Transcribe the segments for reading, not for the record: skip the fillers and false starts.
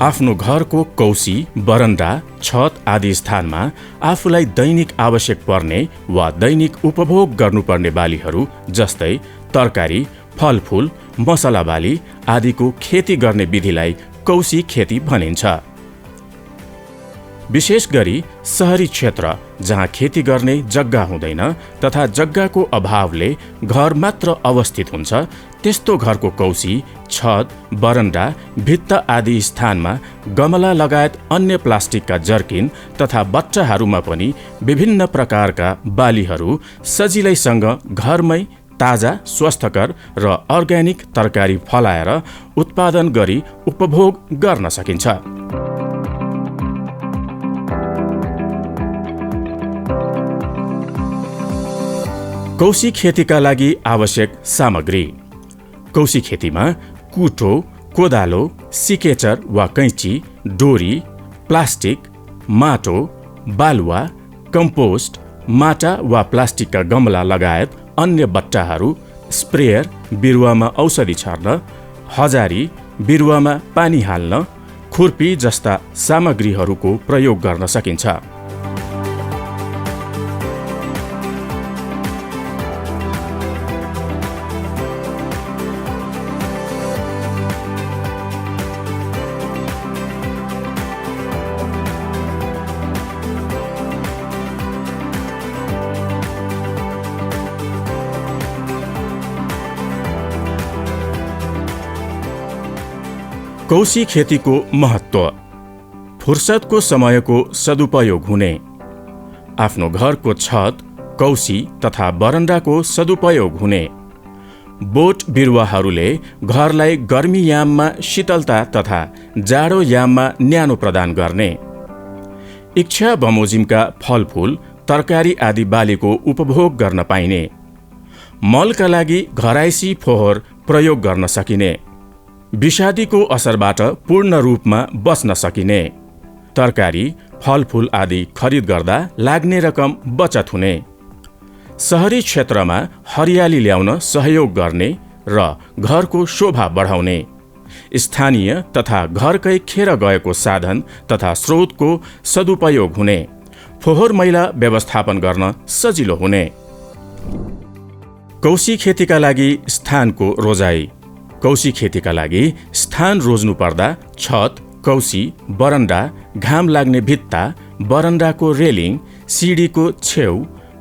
आफ्नो घरको कौसी, बरन्डा, छत आदि स्थानमा आफूलाई दैनिक आवश्यक पर्ने वा दैनिक उपभोग गर्नुपर्ने बालीहरू जस्तै तरकारी, फलफूल, मसला बाली आदिको खेती गर्ने विधिलाई कौसी खेती भनिन्छ। विशेष गरी सहरी क्षेत्र जहाँ खेती गर्ने जग्गा हुँदैन तथा जग्गाको अभावले घर मात्र अवस्थित हुन्छ, त्यस्तो घरको कौसी, छत, बरन्डा, भित्ता आदि स्थानमा गमला लगायत अन्य प्लास्टिकका जर्किन तथा बट्टाहरूमा पनि विभिन्न प्रकारका बालीहरू सजिलैसँग घरमै ताजा, स्वस्थकर र अर्ग्यानिक तरकारी फलाएर उत्पादन गरी उपभोग गर्न सकिन्छ। कौसी खेतीका लागि आवश्यक सामग्री। कौसी खेतीमा कुटो, कोदालो, सिकेचर वा कैँची, डोरी, प्लास्टिक, माटो, बालुवा, कम्पोस्ट, माटा वा प्लास्टिकका गमला लगायत अन्य बट्टाहरू, स्प्रेयर, बिरुवामा औषधि छर्न, हजारी, बिरुवामा पानी हाल्न, खुर्पी जस्ता सामग्रीहरूको प्रयोग गर्न सकिन्छ। कौसी खेतीको महत्त्व। फुर्सदको समयको सदुपयोग हुने। आफ्नो घरको छत, कौसी तथा बरन्डाको सदुपयोग हुने। बोट बिरुवाहरूले घरलाई गर्मी याममा शीतलता तथा जाडो याममा न्यानो प्रदान गर्ने। इच्छा बमोजिमका फलफूल, तरकारी आदि बालीको उपभोग गर्न पाइने। मलका लागि घरायसी फोहोर प्रयोग गर्न सकिने। विषादीको असरबाट पूर्ण रूपमा बच्न सकिने। तरकारी, फलफूल आदि खरिद गर्दा लाग्ने रकम बचत हुने। सहरी क्षेत्रमा हरियाली ल्याउन सहयोग गर्ने र घरको शोभा बढाउने। स्थानीय तथा घरकै खेर गएको साधन तथा स्रोतको सदुपयोग हुने। फोहोर मैला व्यवस्थापन गर्न सजिलो हुने। कौसी खेतीका लागि स्थानको रोजाई। कौसी खेतीका लागि स्थान रोज्नु पर्दा छत, कौसी, बरन्डा, घाम लाग्ने भित्ता, बरन्डाको रेलिङ, सिडीको छेउ,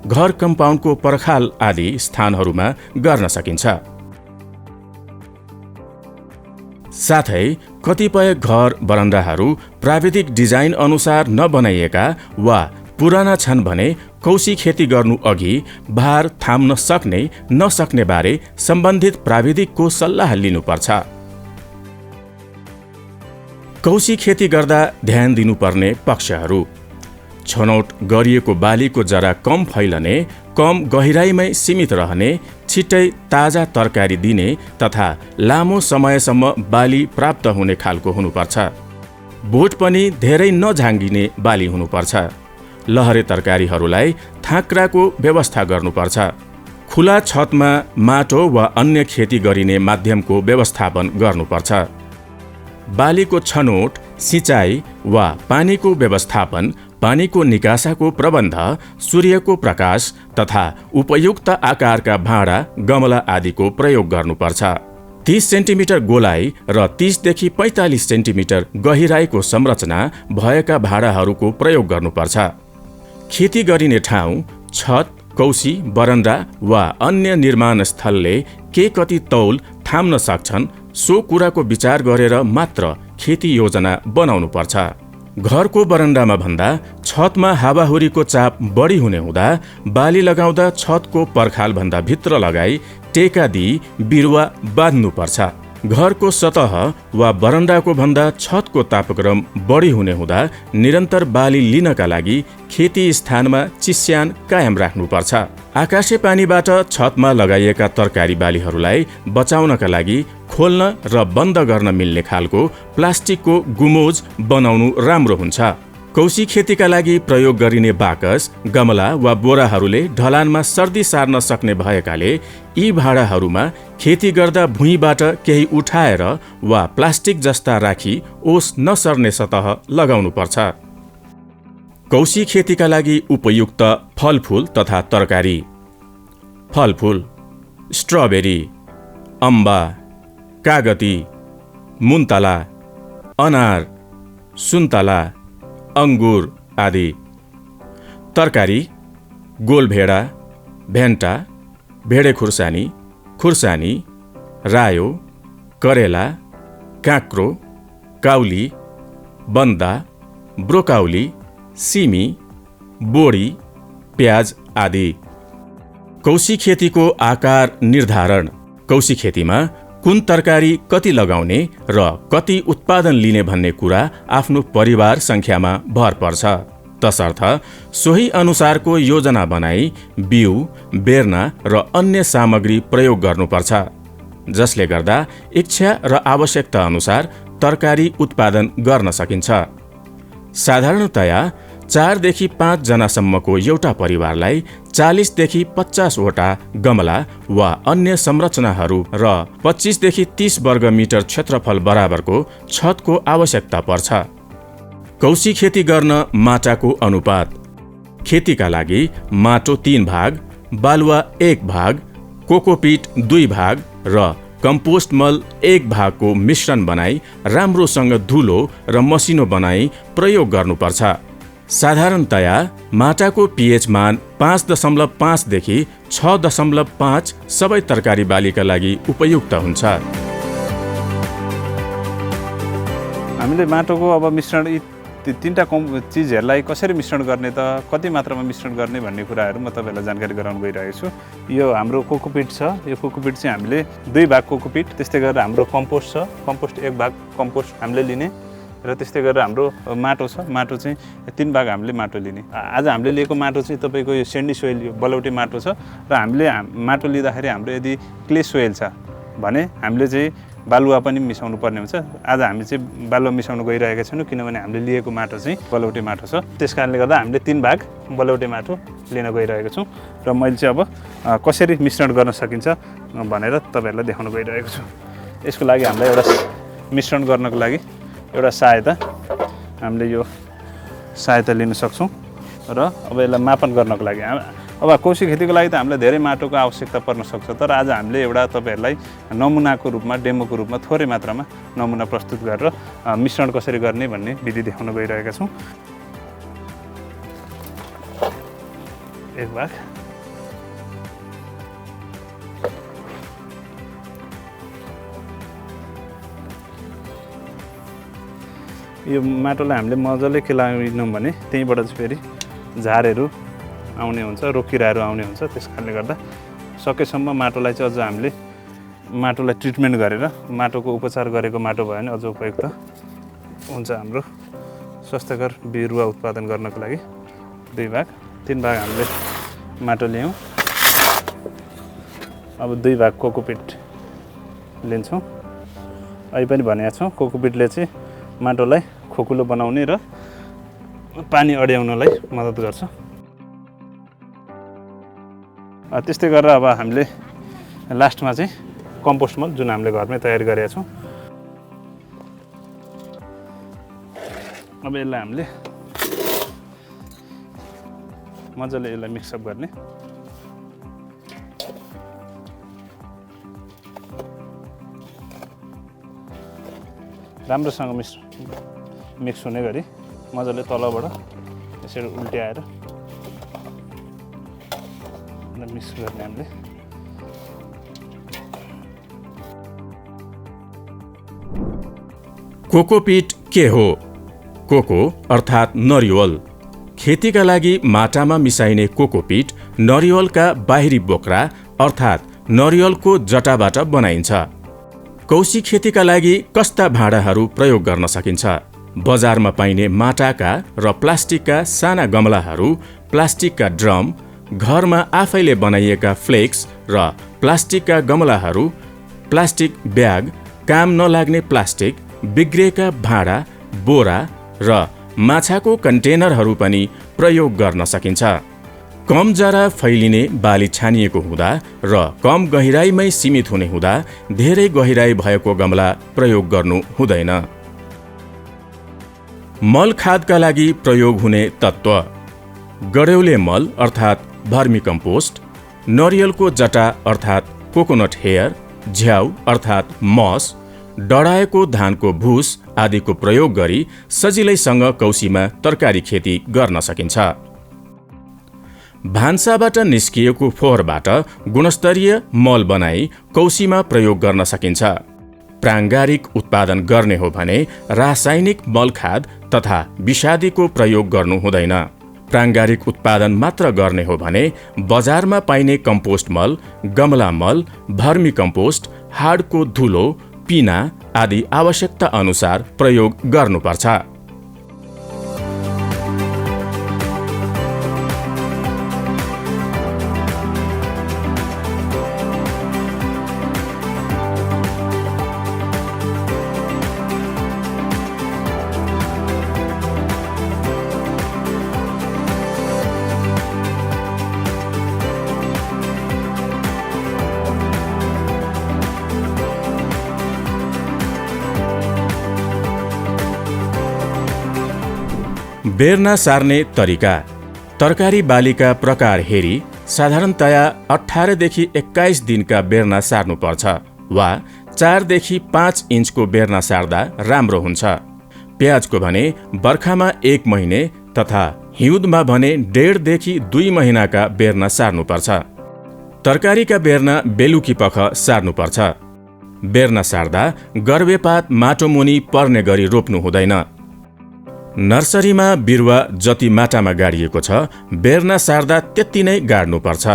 घर कम्पाउन्डको पर्खाल आदि स्थानहरूमा गर्न सकिन्छ। साथै कतिपय घर बरन्डाहरू प्राविधिक डिजाइन अनुसार नबनाइएका वा पुराना छन् भने कौसी खेती गर्नु अघि भार थाम्न सक्ने नसक्ने बारे सम्बन्धित प्राविधिकको सल्लाह लिनुपर्छ। कौसी खेती गर्दा ध्यान दिनुपर्ने पक्षहरू। छनौट गरिएको बालीको जरा कम फैलने, कम गहिराइमै सीमित रहने, छिट्टै ताजा तरकारी दिने तथा लामो समयसम्म बाली प्राप्त हुने खालको हुनुपर्छ। बोट पनि धेरै नझाङ्गिने बाली हुनुपर्छ। लहरे तरकारीहरूलाई थाँक्राको व्यवस्था गर्नुपर्छ। खुला छतमा माटो वा अन्य खेती गरिने माध्यमको व्यवस्थापन गर्नुपर्छ। बालीको छनौट, सिँचाइ वा पानीको व्यवस्थापन, पानीको निकासाको प्रबन्ध, सूर्यको प्रकाश तथा उपयुक्त आकारका भाँडा, गमला आदिको प्रयोग गर्नुपर्छ। 30 सेन्टिमिटर गोलाइ र 30 देखि 45 सेन्टिमिटर गहिराइको संरचना भएका भाँडाहरूको प्रयोग गर्नुपर्छ। खेती गरिने ठाउँ, छत, कौसी, बरन्डा वा अन्य निर्माण स्थलले के कति तौल थाम्न सक्छन् सो कुराको विचार गरेर मात्र खेती योजना बनाउनुपर्छ। घरको बरन्डामा भन्दा छतमा हावाहुरीको चाप बढी हुने हुँदा बाली लगाउँदा छतको पर्खालभन्दा भित्र लगाई टेका दिई बिरुवा बाँध्नुपर्छ। घरको सतह वा बरन्डाको भन्दा छतको तापक्रम बढी हुने हुँदा निरन्तर बाली लिनका लागि खेती स्थानमा चिस्यान कायम राख्नुपर्छ। आकाशे पानीबाट छतमा लगाइएका तरकारी बालीहरूलाई बचाउनका लागि खोल्न र बन्द गर्न मिल्ने खालको प्लास्टिकको गुमोज बनाउनु राम्रो हुन्छ। कौशी खेतीका लागि प्रयोग गरिने बाकस, गमला वा बोराहरूले ढलानमा सर्दी सार्न सक्ने भएकाले यी भाँडाहरूमा खेती गर्दा भुइँबाट केही उठाएर वा प्लास्टिक जस्ता राखी ओस नसर्ने सतह लगाउनुपर्छ। कौशी खेतीका लागि उपयुक्त फलफूल तथा तरकारी। फलफूल: स्ट्रबेरी, अम्बा, कागती, मुन्तला, अनार, सुन्तला, अंगुर आदि। तरकारी: गोलभेडा, भेन्टा, भेडे खुर्सानी, खुर्सानी, रायो, करेला, काँक्रो, काउली, बन्दा, ब्रोकाउली, सिमी, बोडी, प्याज आदि। कौशी खेतीको आकार निर्धारण। कौशी खेतीमा कुन तरकारी कति लगाउने र कति उत्पादन लिने भन्ने कुरा आफ्नो परिवार संख्यामा भर पर्छ। तसर्थ सोही अनुसारको योजना बनाई बिउ, बेर्ना र अन्य सामग्री प्रयोग गर्नुपर्छ, जसले गर्दा इच्छा र आवश्यकता अनुसार तरकारी उत्पादन गर्न सकिन्छ। साधारणतया 4 देखि 5 जनासम्मको एउटा परिवारलाई 40 देखि 50 वटा गमला वा अन्य संरचनाहरू र 25 देखि 30 वर्ग मिटर क्षेत्रफल बराबरको छतको आवश्यकता पर्छ। कौशी खेती गर्न माटाको अनुपात। खेतीका लागि माटो 3 भाग, बालुवा 1 भाग, कोकोपिट 2 भाग र कम्पोस्ट मल 1 भागको मिश्रण बनाई राम्रोसँग धुलो र मसिनो बनाई प्रयोग गर्नुपर्छ। साधारणतया माटाको पीएच मान 5.5 देखि 6.5 सबै तरकारी बालीका लागि उपयुक्त हुन्छ। हामीले माटोको अब मिश्रण यी तीनटा चिजहरूलाई कसरी मिश्रण गर्ने त, कति मात्रामा मिश्रण गर्ने भन्ने कुराहरू म तपाईँहरूलाई जानकारी गराउन गइरहेको छु। यो हाम्रो कोकोपिट छ। यो कोकोपिट चाहिँ हामीले 2 भाग कोकोपिट, त्यस्तै गरेर हाम्रो कम्पोस्ट छ। कम्पोस्ट 1 भाग कम्पोस्ट हामीले लिने र त्यस्तै गरेर हाम्रो माटो छ। माटो चाहिँ 3 भाग हामीले माटो लिने। आज हामीले लिएको माटो चाहिँ तपाईँको यो सेन्डी सोइल, यो बलौटे माटो छ र हामीले माटो लिँदाखेरि हाम्रो यदि क्ले सोइल छ भने हामीले चाहिँ बालुवा पनि मिसाउनु पर्ने हुन्छ। आज हामी चाहिँ बालुवा मिसाउनु गइरहेका छैनौँ, किनभने हामीले लिएको माटो चाहिँ बलौटे माटो छ। त्यस कारणले गर्दा हामीले 3 भाग बलौटे माटो लिन गइरहेको छौँ र मैले चाहिँ अब कसरी मिश्रण गर्न सकिन्छ भनेर तपाईँहरूलाई देखाउन गइरहेको छु। यसको लागि हामीलाई एउटा मिश्रण गर्नको लागि एउटा सहायता, हामीले यो सहायता लिन सक्छौँ र अब यसलाई मापन गर्नको लागि अब कौशी खेतीको लागि त हामीलाई धेरै माटोको आवश्यकता पर्न सक्छ, तर आज हामीले एउटा तपाईँहरूलाई नमुनाको रूपमा, डेमोको रूपमा थोरै मात्रामा नमुना प्रस्तुत गरेर मिश्रण कसरी गर्ने भन्ने विधि देखाउन गइरहेका छौँ। 1 भाग यो माटोलाई हामीले मजाले केलाइनौँ भने त्यहीँबाट चाहिँ फेरि झारहरू आउने हुन्छ, रोकिराहरू आउने हुन्छ। त्यस कारणले गर्दा सकेसम्म माटोलाई चाहिँ अझ हामीले माटोलाई ट्रिटमेन्ट गरेर माटोको उपचार गरेको माटो भयो भने अझ उपयुक्त हुन्छ हाम्रो स्वास्थ्यकर बिरुवा उत्पादन गर्नको लागि। 2 भाग 3 भाग हामीले माटो ल्यायौँ। अब 2 भाग कोकोपिट लिन्छौँ। अहिले पनि भनेको छौँ, कोकोपिटले चाहिँ माटोलाई खोकुलो बनाउने र पानी अड्याउनलाई मद्दत गर्छ। त्यस्तै गरेर अब हामीले लास्टमा चाहिँ कम्पोस्ट मल जुन हामीले घरमै तयारी गरेका छौँ। अब यसलाई हामीले मजाले यसलाई मिक्सअप गर्ने। राम्रोसँग मिक्स हुने गरी मजाले तलबाट यसरी उल्ट्याएर मिक्स गर्ने हामीले। कोकोपिट के हो? कोको अर्थात् नरिवल। खेतीका लागि माटामा मिसाइने कोकोपिट नरिवलका बाहिरी बोक्रा अर्थात् नरिवलको जटाबाट बनाइन्छ। कौशी खेतीका लागि कस्ता भाँडाहरू प्रयोग गर्न सकिन्छ? बजारमा पाइने माटाका र प्लास्टिकका साना गमलाहरू, प्लास्टिकका ड्रम, घरमा आफैले बनाइएका फ्लेक्स र प्लास्टिकका गमलाहरू, प्लास्टिक ब्याग, काम नलाग्ने प्लास्टिक, बिग्रिएका भाँडा, बोरा र माछाको कन्टेनरहरू पनि प्रयोग गर्न सकिन्छ। कम जरा फैलिने बाली छानिएको हुँदा र कम गहिराईमै सीमित हुने हुँदा धेरै गहिराई भएको गमला प्रयोग गर्नु हुँदैन। मल खादका लागि प्रयोग हुने तत्त्व: गड्यौले मल अर्थात् भर्मी कम्पोस्ट, नरियलको जटा अर्थात् कोकोनट हेयर, झ्याउ अर्थात् मस, डढाएको धानको भुस आदिको प्रयोग गरी सजिलैसँग कौसीमा तरकारी खेती गर्न सकिन्छ। भान्साबाट निस्किएको फोहोरबाट गुणस्तरीय मल बनाई कौसीमा प्रयोग गर्न सकिन्छ। प्राङ्गारिक उत्पादन गर्ने हो भने रासायनिक मल खाद तथा विषादीको प्रयोग गर्नु हुँदैन। प्राङ्गारिक उत्पादन मात्र गर्ने हो भने बजारमा पाइने कम्पोस्ट मल, गमला मल, भर्मी कम्पोस्ट, हाडको धुलो, पिना आदि आवश्यकता अनुसार प्रयोग गर्नुपर्छ। बेर्ना सार्ने तरिका: तरकारी बालीका प्रकार हेरी साधारणतया 18 देखि 21 दिनका बेर्ना सार्नुपर्छ वा 4 देखि 5 इन्चको बेर्ना सार्दा राम्रो हुन्छ। प्याजको भने बर्खामा 1 महिने तथा हिउँदमा भने 1.5 देखि 2 महिनाका बेर्ना सार्नुपर्छ। तरकारीका बेर्ना बेलुकी पख सार्नुपर्छ। बेर्ना सार्दा गर्भेपात माटोमुनि पर्ने गरी रोप्नु हुँदैन। नर्सरीमा बिरुवा जति माटामा गाडिएको छ बेर्ना सार्दा त्यति नै गाड्नुपर्छ।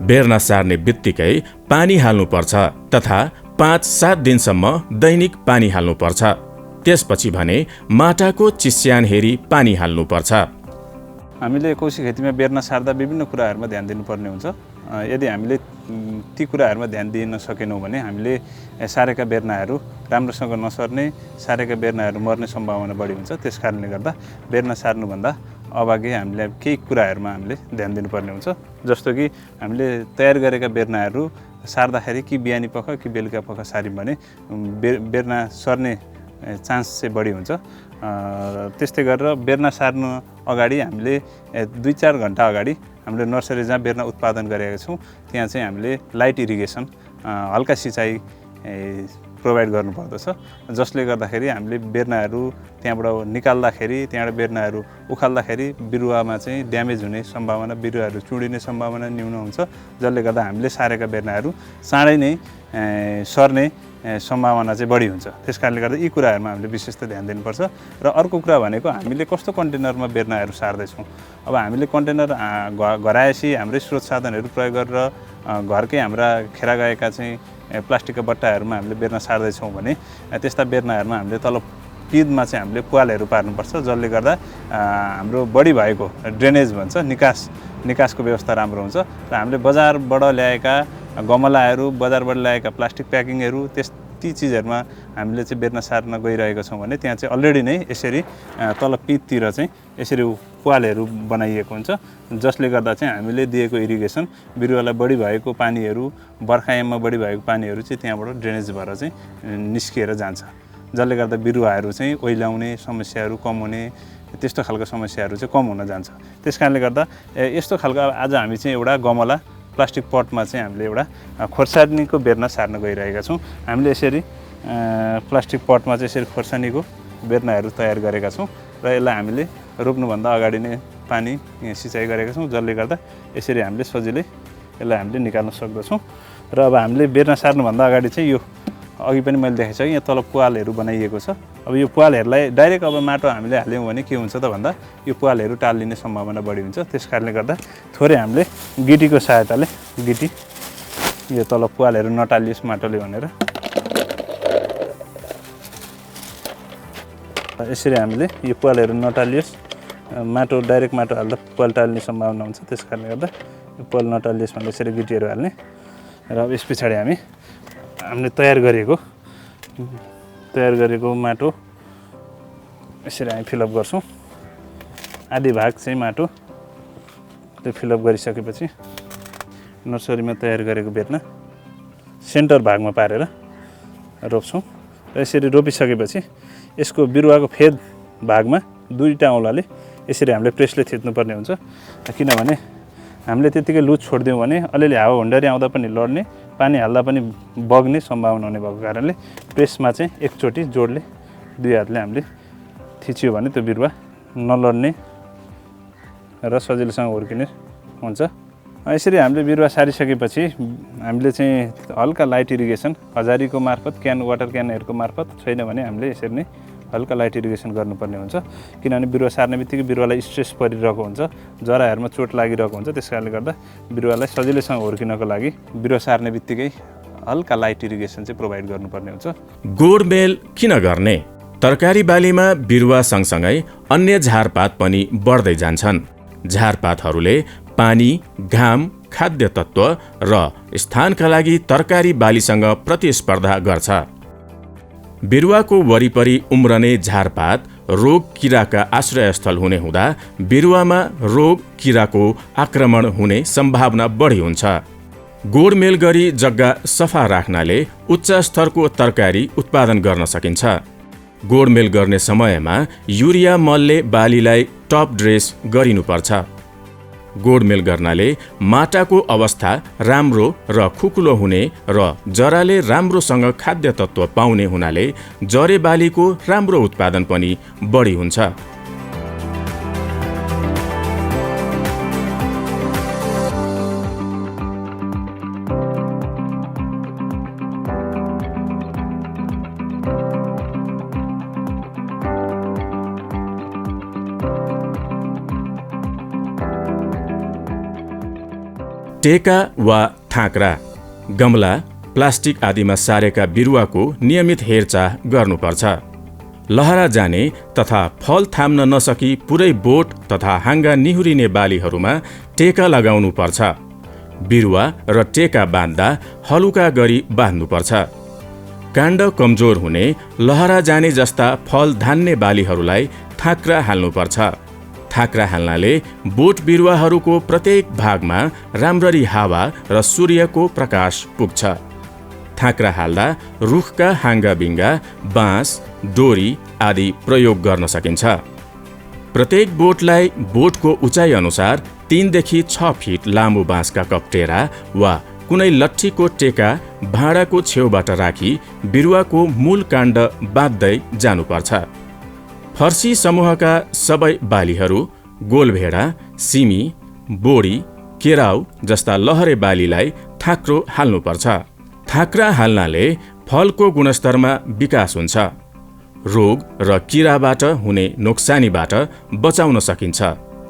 बेर्ना सार्ने बित्तिकै पानी हाल्नुपर्छ तथा 5-7 दिनसम्म दैनिक पानी हाल्नुपर्छ। त्यसपछि भने माटाको चिस्यान हेरी पानी हाल्नुपर्छ। हामीले कौशी खेतीमा बेर्ना सार्दा विभिन्न कुराहरूमा ध्यान दिनुपर्ने हुन्छ। यदि हामीले ती कुराहरूमा ध्यान दिन सकेनौँ भने हामीले सारेका बेर्नाहरू राम्रोसँग नसर्ने, सारेका बेर्नाहरू मर्ने सम्भावना बढी हुन्छ। त्यस कारणले गर्दा बेर्ना सार्नुभन्दा अगाडि हामीले केही कुराहरूमा हामीले ध्यान दिनुपर्ने हुन्छ। जस्तो कि हामीले तयार गरेका बेर्नाहरू सार्दाखेरि कि बिहानी पख कि बेलुका पख सार्यौँ भने बेर्ना सर्ने चान्स चाहिँ बढी हुन्छ। त्यस्तै गरेर बेर्ना सार्नु अगाडि हामीले 2-4 घन्टा अगाडि हामीले नर्सरी जहाँ बेर्ना उत्पादन गरेका छौँ त्यहाँ चाहिँ हामीले लाइट इरिगेसन, हल्का सिँचाइ प्रोभाइड गर्नुपर्दछ। जसले गर्दाखेरि हामीले बेर्नाहरू त्यहाँबाट निकाल्दाखेरि, त्यहाँबाट बेर्नाहरू उखाल्दाखेरि बिरुवामा चाहिँ ड्यामेज हुने सम्भावना, बिरुवाहरू चुडिने सम्भावना न्यून हुन्छ। जसले गर्दा हामीले सारेका बेर्नाहरू चाँडै नै सर्ने सम्भावना चाहिँ बढी हुन्छ। त्यस कारणले गर्दा यी कुराहरूमा हामीले विशेष ध्यान दिनुपर्छ। र अर्को कुरा भनेको हामीले कस्तो कन्टेनरमा बेर्नाहरू सार्दैछौँ। अब हामीले कन्टेनर घराएपछि हाम्रै स्रोत साधनहरू प्रयोग गरेर घरकै हाम्रा खेरा गएका चाहिँ प्लास्टिकका बट्टाहरूमा हामीले बेर्ना सार्दैछौँ भने त्यस्ता बेर्नाहरूमा हामीले तल पिँधमा चाहिँ हामीले पुवालहरू पार्नुपर्छ। जसले गर्दा हाम्रो बढी भएको ड्रेनेज भन्छ निकासको व्यवस्था राम्रो हुन्छ। र हामीले बजारबाट ल्याएका गमलाहरू, बजारबाट ल्याएका प्लास्टिक प्याकिङहरू ती चिजहरूमा हामीले चाहिँ बेर्ना सार्न गइरहेका छौँ भने त्यहाँ चाहिँ अलरेडी नै यसरी तल पिँधतिर चाहिँ यसरी पुवालहरू बनाइएको हुन्छ। जसले गर्दा चाहिँ हामीले दिएको इरिगेसन, बिरुवालाई बढी भएको पानीहरू, बर्खायाममा बढी भएको पानीहरू चाहिँ त्यहाँबाट ड्रेनेज भएर चाहिँ निस्किएर जान्छ। जसले गर्दा बिरुवाहरू चाहिँ ओइलाउने समस्याहरू कम हुने, त्यस्तो खालको समस्याहरू चाहिँ कम हुन जान्छ। त्यस कारणले गर्दा यस्तो खालको आज हामी चाहिँ एउटा गमला प्लास्टिक पटमा चाहिँ हामीले एउटा खोर्सानीको बेर्ना सार्न गइरहेका छौँ। हामीले यसरी प्लास्टिक पटमा चाहिँ यसरी खोर्सानीको बेर्नाहरू तयार गरेका छौँ र यसलाई हामीले रोप्नुभन्दा अगाडि नै पानी सिँचाइ गरेका छौँ। जसले गर्दा यसरी हामीले सजिलै यसलाई हामीले निकाल्न सक्दछौँ। र अब हामीले बेर्ना सार्नुभन्दा अगाडि चाहिँ यो अघि पनि मैले देखाएको छु यहाँ तल पुवालहरू बनाइएको छ। अब यो पुवालहरूलाई डाइरेक्ट अब माटो हामीले हाल्यौँ भने के हुन्छ त भन्दा यो पुवालहरू टालिने सम्भावना बढी हुन्छ। त्यस कारणले गर्दा थोरै हामीले गिटीको सहायताले यो तल पुवालहरू नटालियोस् माटोले भनेर यसरी हामीले यो पुवालहरू नटालियोस्, माटो डाइरेक्ट माटो हाल्दा पुवाल टाल्ने सम्भावना हुन्छ। त्यस कारणले गर्दा यो पुवाल नटालियोस् भनेर यसरी गिटीहरू हाल्ने। र अब यस पछाडि हामीले तयार गरेको माटो यसरी हामी फिलअप गर्छौँ। आधी भाग चाहिँ माटो त्यो फिलअप गरिसकेपछि नर्सरीमा तयार गरेको बेतमा सेन्टर भागमा पारेर रोप्छौँ र यसरी रोपिसकेपछि यसको बिरुवाको फेद भागमा दुईवटा औँलाले यसरी हामीले प्रेसले थिच्नुपर्ने हुन्छ, किनभने हामीले त्यतिकै लुज छोडिदियौँ भने अलिअलि हावा हुन्डरी आउँदा पनि लड्ने, पानी हाल्दा पनि बग्ने सम्भावना हुने भएको कारणले प्रेसमा चाहिँ एकचोटि जोडले दुई हातले हामीले थिच्यो भने त्यो बिरुवा नलड्ने र सजिलोसँग हुर्किने हुन्छ। यसरी हामीले बिरुवा सारिसकेपछि हामीले चाहिँ हल्का लाइट इरिगेसन हजारीको मार्फत वाटर क्यानहरूको मार्फत, छैन भने हामीले यसरी नै हल्का लाइट इरिगेसन गर्नुपर्ने हुन्छ, किनभने बिरुवा सार्ने बित्तिकै बिरुवालाई स्ट्रेस परिरहेको हुन्छ, जराहरूमा चोट लागिरहेको हुन्छ। त्यस कारणले गर्दा बिरुवालाई सजिलैसँग हुर्किनको लागि बिरुवा सार्ने बित्तिकै हल्का लाइट इरिगेसन चाहिँ प्रोभाइड गर्नुपर्ने हुन्छ। गोडमेल किन गर्ने? तरकारी बालीमा बिरुवा सँगसँगै अन्य झारपात पनि बढ्दै जान्छन्। झारपातहरूले पानी, घाम, खाद्य तत्त्व र स्थानका लागि तरकारी बालीसँग प्रतिस्पर्धा गर्छ। बिरुवाको वरिपरि उम्रने झारपात रोग किराका आश्रयस्थल हुने हुँदा बिरुवामा रोग किराको आक्रमण हुने सम्भावना बढी हुन्छ। गोडमेल गरी जग्गा सफा राख्नाले उच्च स्तरको तरकारी उत्पादन गर्न सकिन्छ। गोडमेल गर्ने समयमा युरिया मलले बालीलाई टप ड्रेस गरिनुपर्छ। गोडमेल गर्नाले माटाको अवस्था राम्रो र खुकुलो हुने र जराले राम्रोसँग खाद्य तत्त्व पाउने हुनाले जरे बालीको राम्रो उत्पादन पनि बढी हुन्छ। टेका वा थाँक्रा, गमला, प्लास्टिक आदिमा सारेका बिरुवाको नियमित हेरचाह गर्नुपर्छ। लहरा जाने तथा फल थाम्न नसकी पुरै बोट तथा हाँगा निहुरिने बालीहरूमा टेका लगाउनु पर्छ। बिरुवा र टेका बाँध्दा हलुका गरी बाँध्नुपर्छ। काण्ड कमजोर हुने, लहरा जाने जस्ता फल धान्ने बालीहरूलाई थाँक्रा हाल्नुपर्छ। थाँक्रा हाल्नाले बोट बिरुवाहरूको प्रत्येक भागमा राम्ररी हावा र सूर्यको प्रकाश पुग्छ। थाँक्रा हाल्दा रुखका हाँगाबिङ्गा, बाँस, डोरी आदि प्रयोग गर्न सकिन्छ। प्रत्येक बोटलाई बोटको उचाइ अनुसार 3 देखि 6 फिट लामो बाँसका कप्टेरा वा कुनै लट्ठीको टेका भाँडाको छेउबाट राखी बिरुवाको मूल काण्ड बाँध्दै जानुपर्छ। फर्सी समूहका सबै बालीहरू गोलभेडा, सिमी, बोडी, केराउ जस्ता लहरे बालीलाई थाँक्रो हाल्नुपर्छ। थाँक्रा हाल्नाले फलको गुणस्तरमा विकास हुन्छ। रोग र किराबाट हुने नोक्सानीबाट बचाउन सकिन्छ।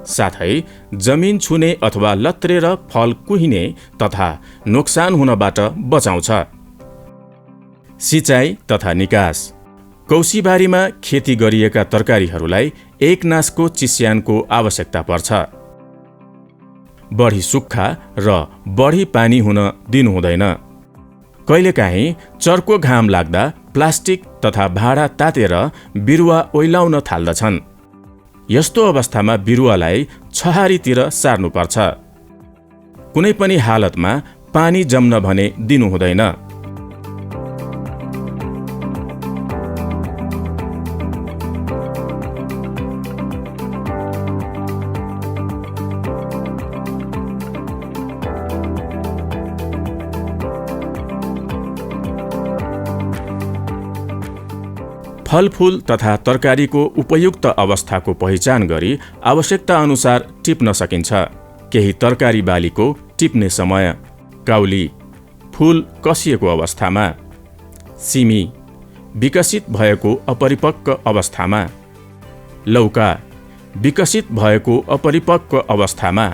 साथै जमिन छुने अथवा लत्रेर फल कुहिने तथा नोक्सान हुनबाट बचाउँछ। सिँचाइ तथा निकास। कौसीबारीमा खेती गरिएका तरकारीहरूलाई एकनासको चिस्यानको आवश्यकता पर्छ। बढी सुक्खा र बढी पानी हुन दिनु हुँदैन। कहिलेकाहीँ चर्को घाम लाग्दा प्लास्टिक तथा भाँडा तातेर बिरुवा ओइलाउन थाल्दछन्। यस्तो अवस्थामा बिरुवालाई छहारीतिर सार्नुपर्छ। कुनै पनि हालतमा पानी जम्न भने दिनु हुँदैन। फलफूल तथा तरकारीको उपयुक्त अवस्थाको पहिचान गरी आवश्यकता अनुसार टिप्न सकिन्छ। केही तरकारी बालीको टिप्ने समय: काउली, फूल कसिएको अवस्थामा; सिमी, विकसित भएको अपरिपक्व अवस्थामा; लौका, विकसित भएको अपरिपक्व अवस्थामा।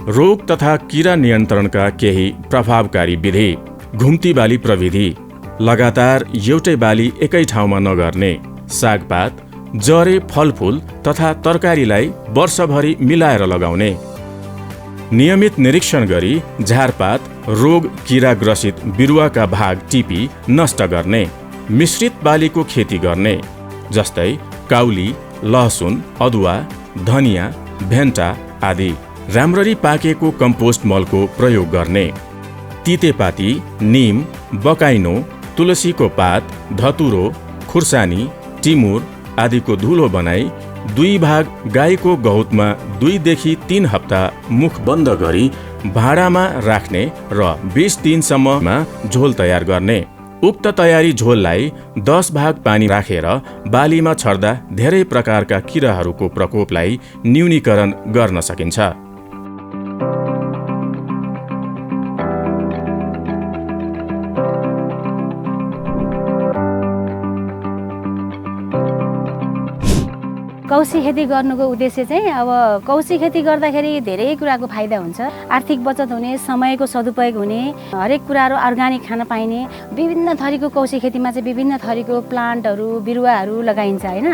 रोग तथा किरा नियन्त्रणका केही प्रभावकारी विधि। घुम्ती बाली प्रविधि। लगातार एउटै बाली एकै ठाउँमा नगर्ने। सागपात, जरे, फलफूल तथा तरकारीलाई वर्षभरि मिलाएर लगाउने। नियमित निरीक्षण गरी झारपात, रोग किराग्रसित बिरुवाका भाग टिपी नष्ट गर्ने। मिश्रित बालीको खेती गर्ने, जस्तै काउली, लहसुन, अदुवा, धनियाँ, भेन्टा आदि। राम्ररी पाकेको कम्पोस्ट मलको प्रयोग गर्ने। तितेपाती, निम, बकाइनो, तुलसीको पात, धतुरो, खुर्सानी, टिमुर आदिको धुलो बनाई 2 भाग गाईको गहुँतमा 2 देखि 3 हप्ता मुख बन्द गरी भाँडामा राख्ने र 20 दिनसम्ममा झोल तयार गर्ने। उक्त तयारी झोललाई 10 भाग पानी राखेर बालीमा छर्दा धेरै प्रकारका किराहरूको प्रकोपलाई न्यूनीकरण गर्न सकिन्छ। कौशी खेती गर्नुको उद्देश्य चाहिँ अब कौशी खेती गर्दाखेरि धेरै कुराको फाइदा हुन्छ। आर्थिक बचत हुने, समयको सदुपयोग हुने, हरेक कुराहरू अर्गानिक खान पाइने। विभिन्न थरीको कौशी खेतीमा चाहिँ विभिन्न थरीको प्लान्टहरू, बिरुवाहरू लगाइन्छ हैन।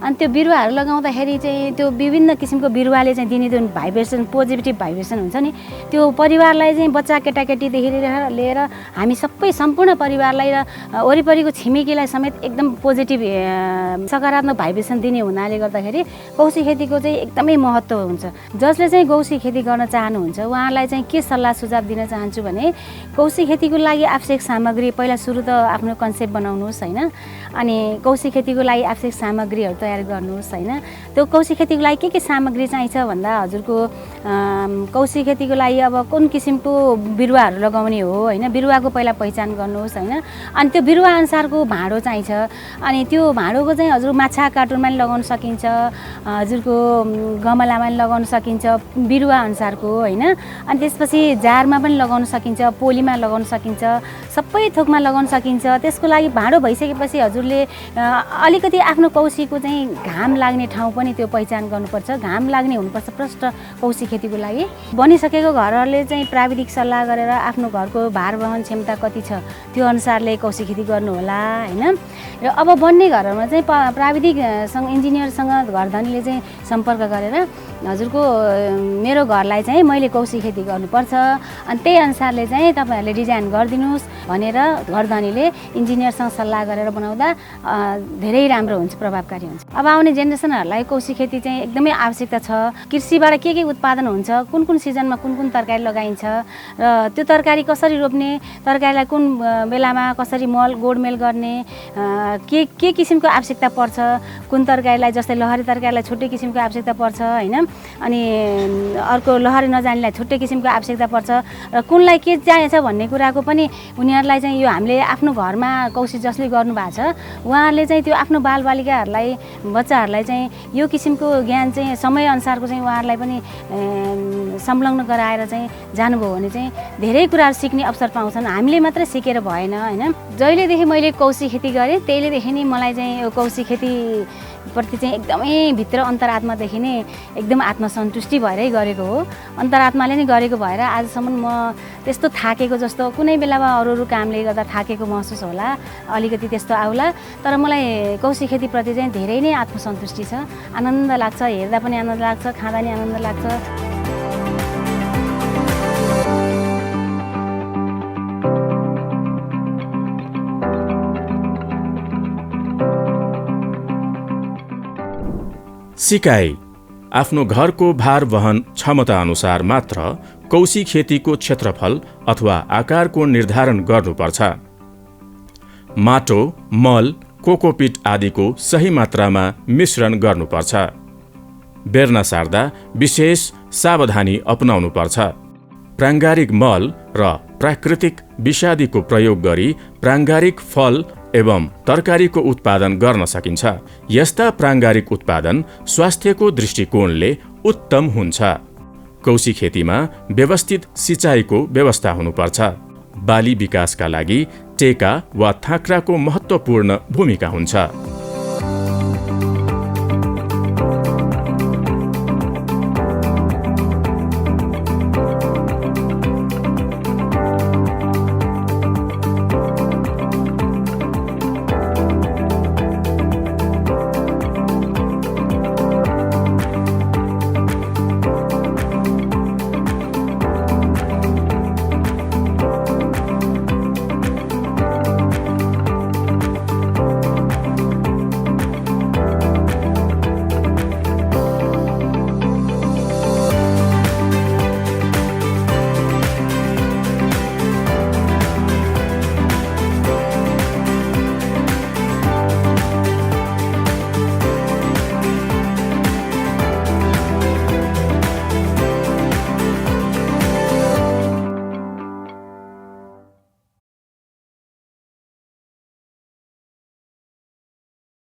अनि त्यो बिरुवाहरू लगाउँदाखेरि चाहिँ त्यो विभिन्न किसिमको बिरुवाले चाहिँ दिने जुन भाइब्रेसन, पोजिटिभ भाइब्रेसन हुन्छ नि, त्यो परिवारलाई चाहिँ बच्चा केटाकेटीदेखि लिएर हामी सबै सम्पूर्ण परिवारलाई र वरिपरिको छिमेकीलाई समेत एकदम पोजिटिभ सकारात्मक भाइब्रेसन दिने हुनाले गर्दाखेरि कौशी खेतीको चाहिँ एकदमै महत्त्व हुन्छ। जसले चाहिँ कौशी खेती गर्न चाहनुहुन्छ उहाँलाई चाहिँ के सल्लाह सुझाव दिन चाहन्छु भने कौशी खेतीको लागि आवश्यक सामग्री पहिला सुरु त आफ्नो कन्सेप्ट बनाउनुहोस् हैन। अनि कौशी खेतीको लागि आवश्यक सामग्रीहरू तयार गर्नुहोस् हैन। त्यो कौशी खेतीको लागि के सामग्री चाहिन्छ भन्दा हजुरको कौशी खेतीको लागि अब कुन किसिमको बिरुवाहरू लगाउने हो हैन, बिरुवाको पहिला पहिचान गर्नुहोस् हैन। अनि त्यो बिरुवा अनुसारको भाँडो चाहिन्छ। अनि त्यो भाँडोको चाहिँ हजुर माछा कार्टुनमा पनि लगाउन सकिन्छ, हजुरको गमलामा पनि लगाउन सकिन्छ बिरुवा अनुसारको हैन। अनि त्यसपछि जारमा पनि लगाउन सकिन्छ, पोलीमा लगाउन सकिन्छ, सबै थोकमा लगाउन सकिन्छ। त्यसको लागि भाँडो भइसकेपछि हजुरले अलिकति आफ्नो कौशीको चाहिँ घाम लाग्ने ठाउँ पनि त्यो पहिचान गर्नुपर्छ। घाम लाग्ने हुनुपर्छ प्रष्ट कौशी खेतीको लागि। बनिसकेको घरहरूले चाहिँ प्राविधिक सल्लाह गरेर आफ्नो घरको भार वहन क्षमता कति छ त्यो अनुसारले कौशी खेती गर्नु होला हैन। र अब बन्ने घरहरूमा चाहिँ प्राविधिकसँग इन्जिनियरसँग घरधनीले चाहिँ सम्पर्क गरेर हजुरको मेरो घरलाई चाहिँ मैले कौशी खेती गर्नुपर्छ अनि त्यही अनुसारले चाहिँ तपाईहरुले डिजाइन गरिदिनुस् भनेर घरधनीले इन्जिनियरसँग सल्लाह गरेर बनाउँदा धेरै राम्रो हुन्छ, प्रभावकारी हुन्छ। अब आउने जेनेरेसनहरुलाई कौशी खेती चाहिँ एकदमै आवश्यकता छ। कृषिबाट के उत्पादन हुन्छ, कुन कुन सिजनमा कुन कुन तरकारी लगाइन्छ र त्यो तरकारी कसरी रोप्ने, तरकारीलाई कुन बेलामा कसरी मल गोडमेल गर्ने, के किसिमको आवश्यकता पर्छ, कुन तरकारीलाई जस्तै लहरी तरकारीलाई छुट्टै किसिमको आवश्यकता पर्छ हैन। अनि अर्को लहरी नजानेलाई छुट्टै किसिमको आवश्यकता पर्छ र कुनलाई के चाहिन्छ भन्ने कुराको पनि उनीहरुलाई चाहिँ यो हामीले आफ्नो घरमा कौशी जसले गर्नु भएको छ उहाँहरूले चाहिँ त्यो आफ्नो बालबालिकाहरूलाई बच्चाहरूलाई चाहिँ यो किसिमको ज्ञान चाहिँ समय अनुसारको चाहिँ उहाँहरूलाई पनि संलग्न गराएर चाहिँ जानुभयो भने चाहिँ धेरै कुराहरू सिक्ने अवसर पाउँछन्। हामीले मात्रै सिकेर भएन हैन। जहिलेदेखि मैले कौशी खेती गरेँ त्यहिलेदेखि नै मलाई चाहिँ यो कौशी खेती प्रति चाहिँ एकदमै भित्र अन्तरात्मादेखि नै एकदम आत्मसन्तुष्टि भएरै गरेको हो। अन्तरात्माले नै गरेको भएर आजसम्म म त्यस्तो थाकेको जस्तो कुनै बेलामा अरू कामले गर्दा थाकेको महसुस होला, अलिकति त्यस्तो आउला, तर मलाई कौशी खेतीप्रति चाहिँ धेरै नै आत्मसन्तुष्टि छ। आनन्द लाग्छ, हेर्दा पनि आनन्द लाग्छ, खाँदा पनि आनन्द लाग्छ। सिकाइ आफ्नो घरको भार वहन क्षमता अनुसार मात्र कौशी खेतीको क्षेत्रफल अथवा आकारको निर्धारण गर्नुपर्छ। माटो, मल, कोकोपिट आदिको सही मात्रामा मिश्रण गर्नुपर्छ। बेर्ना सार्दा विशेष सावधानी अपनाउनुपर्छ। प्राङ्गारिक मल र प्राकृतिक विषादीको प्रयोग गरी प्राङ्गारिक फल एवं तरकारीको उत्पादन गर्न सकिन्छ। यस्ता प्राङ्गारिक उत्पादन स्वास्थ्यको दृष्टिकोणले उत्तम हुन्छ। कौशी खेतीमा व्यवस्थित सिँचाइको व्यवस्था हुनुपर्छ। बाली विकासका लागि टेका वा थाँक्राको महत्त्वपूर्ण भूमिका हुन्छ।